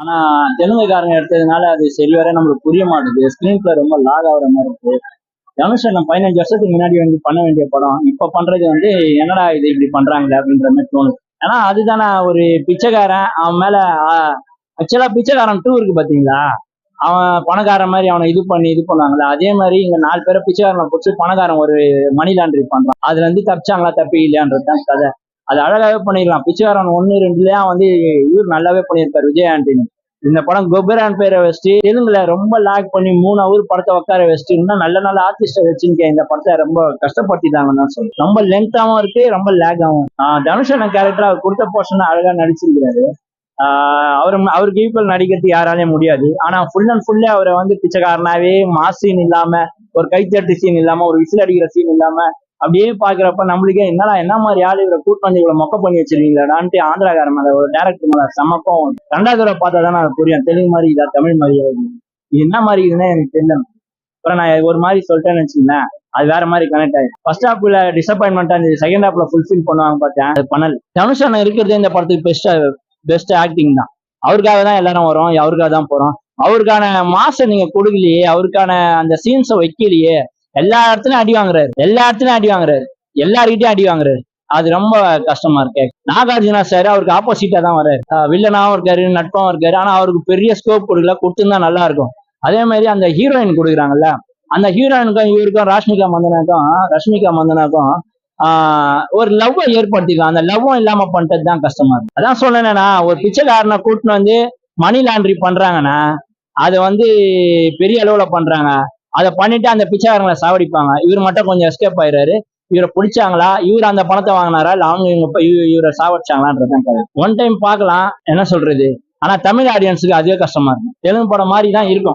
ஆனா தெலுங்குக்காரங்க எடுத்ததுனால அது சரி வர நம்மளுக்கு புரிய மாட்டேங்குது. ஸ்கிரீன் பிளே ரொம்ப லாக் ஆகுற மாதிரி இருக்கு. தனுஷ் நம்ம 15 வருஷத்துக்கு முன்னாடி வந்து பண்ண வேண்டிய படம் இப்ப பண்றது வந்து என்னடா இது இப்படி பண்றாங்களே அப்படின்ற மாதிரி தோணுது. ஏன்னா அதுதானே ஒரு பிச்சைக்காரன் அவன் மேல ஆக்சுவலா பிச்சைக்காரன் 2 இருக்கு பாத்தீங்களா? அவன் பணக்காரன் மாதிரி அவனை இது பண்ணுவாங்கல்ல, அதே மாதிரி இங்க 4 பேரை பிச்சைக்காரனை பிடிச்சி பணக்காரன் ஒரு மணி லாண்டரி பண்றான். அதுல இருந்து தப்பிச்சாங்களா தப்பி இல்லையான்றதுதான் கதை. அது அழகாவே பண்ணிடலாம். பிச்சைக்காரன் 1, 2லயா வந்து இவர் நல்லாவே பண்ணியிருப்பாரு விஜய் ஆண்டனி. இந்த படம் கொபரான் பேரை வச்சுட்டு தெலுங்குல ரொம்ப லாக் பண்ணி 3 hour படத்தை உட்கார வச்சுட்டு இன்னும் நல்ல நல்ல ஆர்டிஸ்ட வச்சுருக்கேன். இந்த படத்தை ரொம்ப கஷ்டப்படுத்திட்டாங்கன்னு தான் சொல்லுவேன். ரொம்ப லென்த்தாவும் இருக்கு, ரொம்ப லேக் ஆகும். தனுஷ் அண்ணன் கேரக்டர் அவர் கொடுத்த போர்ஷன் அழகா நடிச்சிருக்கிறாரு. அவருக்கு ஈக்குவல் நடிக்கிறதுக்கு யாராலையும் முடியாது. ஆனா ஃபுல் அண்ட் ஃபுல்லே அவரை வந்து பிச்சைக்காரனாவே மாஸ் சீன் இல்லாம, ஒரு கைத்தட்டு சீன் இல்லாம, ஒரு விசில் அடிக்கிற சீன் இல்லாம அப்படியே பாக்குறப்ப நம்மளுக்கே என்னடா என்ன மாதிரி ஆளு இவரை கூட்டு வந்து இவ்வளவு மொக்க பண்ணி வச்சிருக்கீங்களாடான்ட்டு ஆந்திராக்காரன் மேல ஒரு டேரக்டர் மேல செம்மக்கம். 2வது பார்த்தா தானே அது புரியும் தெலுங்கு மாதிரி இதா தமிழ் மாதிரி இது என்ன மாதிரி இதுன்னு எனக்கு தெரியல. அப்புறம் நான் ஒரு மாதிரி சொல்லிட்டேன்னு வச்சுக்கேன், அது வேற மாதிரி கனெக்ட் ஆயிடும். ஃபர்ஸ்ட் ஹாப்ல டிசப்பாயின்மெண்டா இருந்துச்சு, செகண்ட் ஹாப்ல ஃபுல்ஃபில் பண்ணுவாங்க பார்த்தேன், அது பண்ணல. தனுஷ் அண்ணன் இருக்கிறது இந்த படத்துக்கு பெஸ்ட் ஆக்டிங் தான். அவருக்காக தான் எல்லாரும் வரோம், அவருக்காக தான் போறோம். அவருக்கான மாச நீங்க கொடுக்கலையே, அவருக்கான அந்த சீன்ஸை வைக்கலையே. எல்லா இடத்துலயும் அடி வாங்குறாரு, எல்லார்கிட்டயும் அடி வாங்குறாரு. அது ரொம்ப கஷ்டமா இருக்கு. நாகார்ஜுனா சார் அவருக்கு ஆப்போசிட்டா தான் வர்றாரு. வில்லனாவும் இருக்காரு, நட்பாவும் இருக்காரு. ஆனா அவருக்கு பெரிய ஸ்கோப் கொடுக்கல, கொடுத்துருந்தா நல்லா இருக்கும். அதே மாதிரி அந்த ஹீரோயின் கொடுக்குறாங்கல்ல, அந்த ஹீரோயினுக்கும் இவருக்கும் ரஷ்மிகா மந்தனாக்கும் ஒரு லவ் ஏற்படுத்திக்கலாம். அந்த லவ்வும் இல்லாம பண்ணிட்டது தான் கஷ்டமா இருக்கு. அதான் சொன்னேன்னா, ஒரு பிச்சைக்காரனை கூட்டின்னு வந்து மணி லாண்டரி பண்றாங்கன்னா அதை வந்து பெரிய அளவுல பண்றாங்க. அதை பண்ணிட்டு அந்த பிச்சைக்காரங்களை சாவடிப்பாங்க. இவர் மட்டும் கொஞ்சம் எஸ்கேப் ஆயிடுறாரு. இவரை பிடிச்சாங்களா, இவர் அந்த பணத்தை வாங்கினாரா, இல்ல அவங்க இவரை சாவடிச்சாங்களான்றதான் கதை. ஒன் டைம் பார்க்கலாம், என்ன சொல்றது. ஆனா தமிழ் ஆடியன்ஸுக்கு அதுவே கஷ்டமா இருக்கும். தெலுங்கு படம் மாதிரி தான் இருக்கும்.